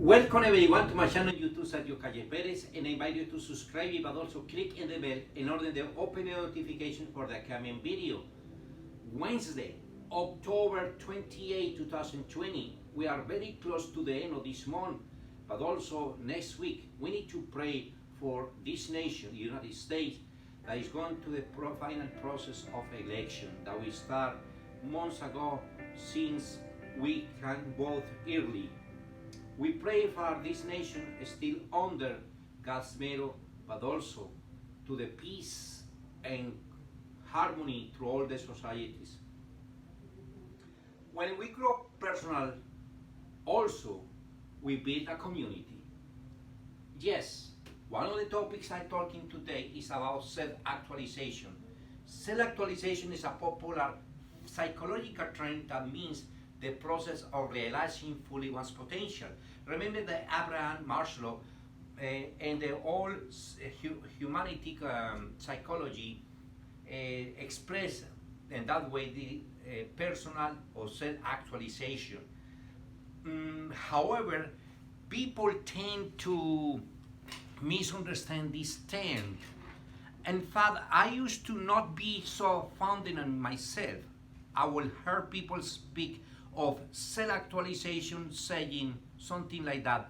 Welcome everyone to my channel YouTube Sergio Calle Perez, and I invite you to subscribe but also click in the bell in order to open the notification for the coming video. Wednesday, October 28, 2020. We are very close to the end of this month, but also next week we need to pray for this nation, the United States, that is going to the final process of election that we start months ago since we can vote early. We pray for this nation still under God's will, but also to the peace and harmony through all the societies. When we grow personal, also we build a community. Yes, one of the topics I'm talking today is about self-actualization. Self-actualization is a popular psychological trend that means the process of realizing fully one's potential. Remember that Abraham Maslow and the all humanity psychology express in that way the personal or self-actualization. However, people tend to misunderstand this term. In fact, I used to not be so founded in myself. I will hear people speak of self-actualization saying something like that: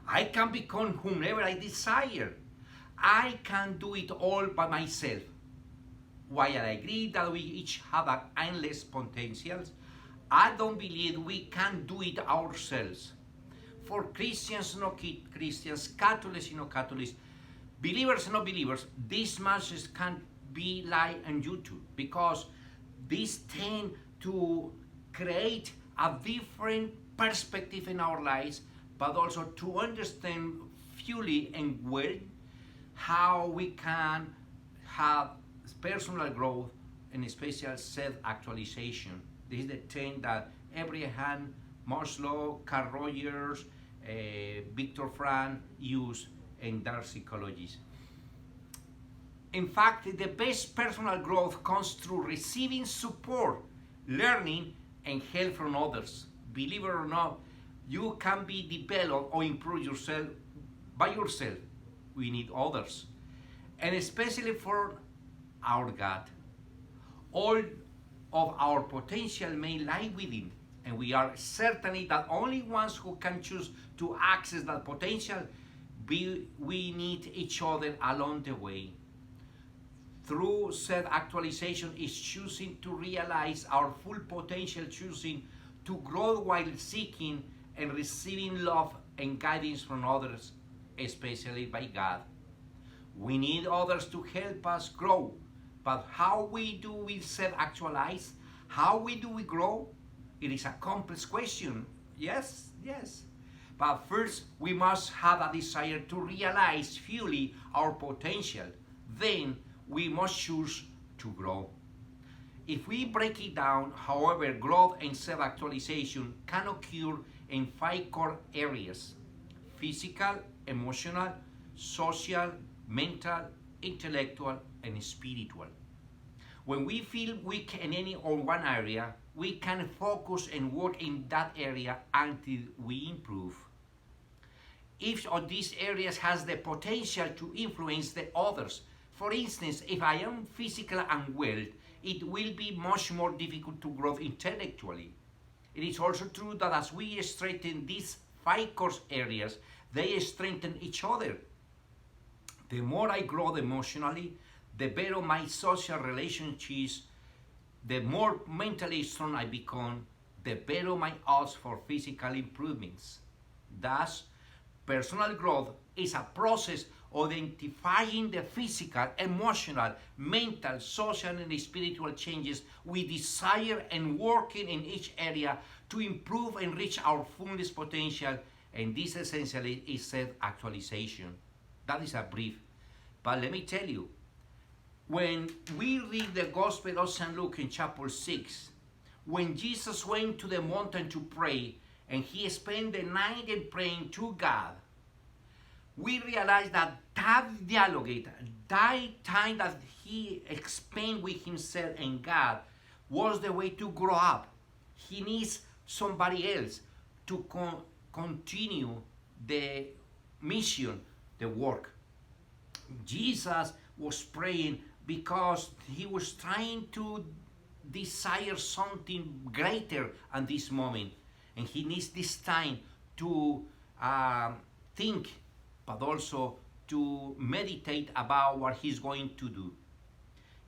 I can become whomever I desire. I can do it all by myself. While I agree that we each have an endless potentials, I don't believe we can do it ourselves. For Christians, no Christians, Catholics, no Catholics, believers, no believers, these messages can be live on YouTube because these tend to create a different perspective in our lives, but also to understand fully and well how we can have personal growth and special self-actualization. This is the thing that Abraham Maslow, Carl Rogers, Viktor Frankl use in their psychologies. In fact, the best personal growth comes through receiving support, learning, and help from others. Believe it or not, you can be developed or improve yourself by yourself. We need others. And especially for our God. All of our potential may lie within, and we are certainly the only ones who can choose to access that potential. We need each other along the way. Through self-actualization is choosing to realize our full potential, choosing to grow while seeking and receiving love and guidance from others, especially by God. We need others to help us grow, but how do we self-actualize? How do we grow? It is a complex question. Yes. But first, we must have a desire to realize fully our potential. Then, we must choose to grow. If we break it down, however, growth and self-actualization can occur in 5 core areas: physical, emotional, social, mental, intellectual, and spiritual. When we feel weak in any or one area, we can focus and work in that area until we improve. Each of these areas has the potential to influence the others. For instance, if I am physically unwell, it will be much more difficult to grow intellectually. It is also true that as we strengthen these 5 core areas, they strengthen each other. The more I grow emotionally, the better my social relationships, the more mentally strong I become, the better my odds for physical improvements. Thus, personal growth is a process of identifying the physical, emotional, mental, social, and spiritual changes we desire and working in each area to improve and reach our fullest potential, and this essentially is self-actualization. That is a brief. But let me tell you, when we read the Gospel of St. Luke in chapter 6, when Jesus went to the mountain to pray and he spent the night in praying to God, we realize that dialogue, that time that he spent with himself and God was the way to grow up. He needs somebody else to continue the mission, the work. Jesus was praying because he was trying to desire something greater at this moment, and he needs this time to think, but also to meditate about what he's going to do.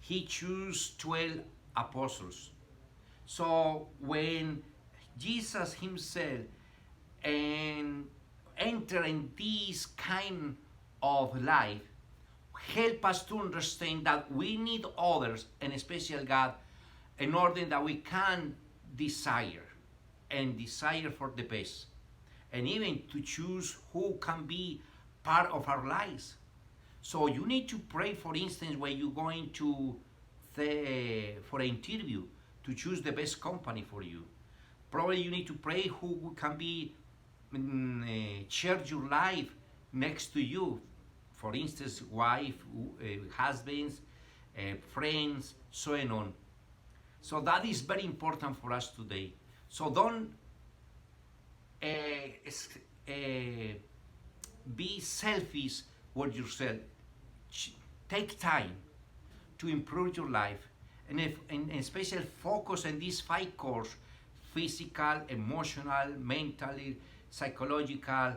He chose 12 apostles. So when Jesus himself and enter in this kind of life, help us to understand that we need others, and especially God, in order that we can desire and desire for the best, and even to choose who can be part of our lives. So you need to pray, for instance, when you're going to for an interview, to choose the best company for you. Probably you need to pray who can be share your life next to you. For instance, wife, husbands, friends, so and on. So that is very important for us today. So don't be selfish with yourself. Take time to improve your life, and especially focus on these 5 cores: physical, emotional, mentally, psychological,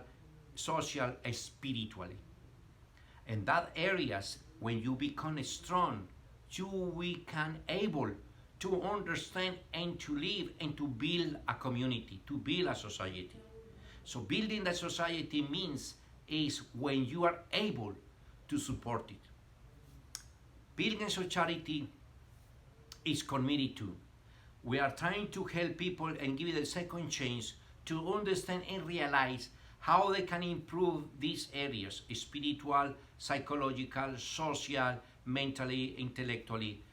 social, and spiritually. And that areas, when you become strong, we can able to understand and to live and to build a community, to build a society. So building the society means is when you are able to support it. Building society is committed to. We are trying to help people and give it a second chance to understand and realize how they can improve these areas: spiritual, psychological, social, mentally, intellectually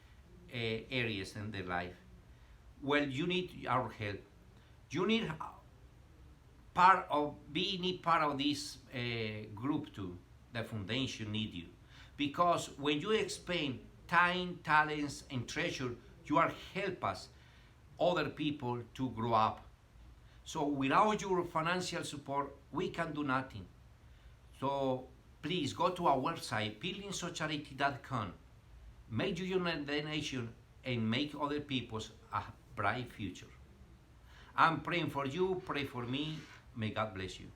areas in their life. Well, you need our help. You need part of this group too. The foundation need you, because when you expend time, talents, and treasure, you are help us other people to grow up. So without your financial support, we can do nothing. So please go to our website, buildingsociety.com. Make your donation and make other people's a bright future. I'm praying for you, pray for me. May God bless you.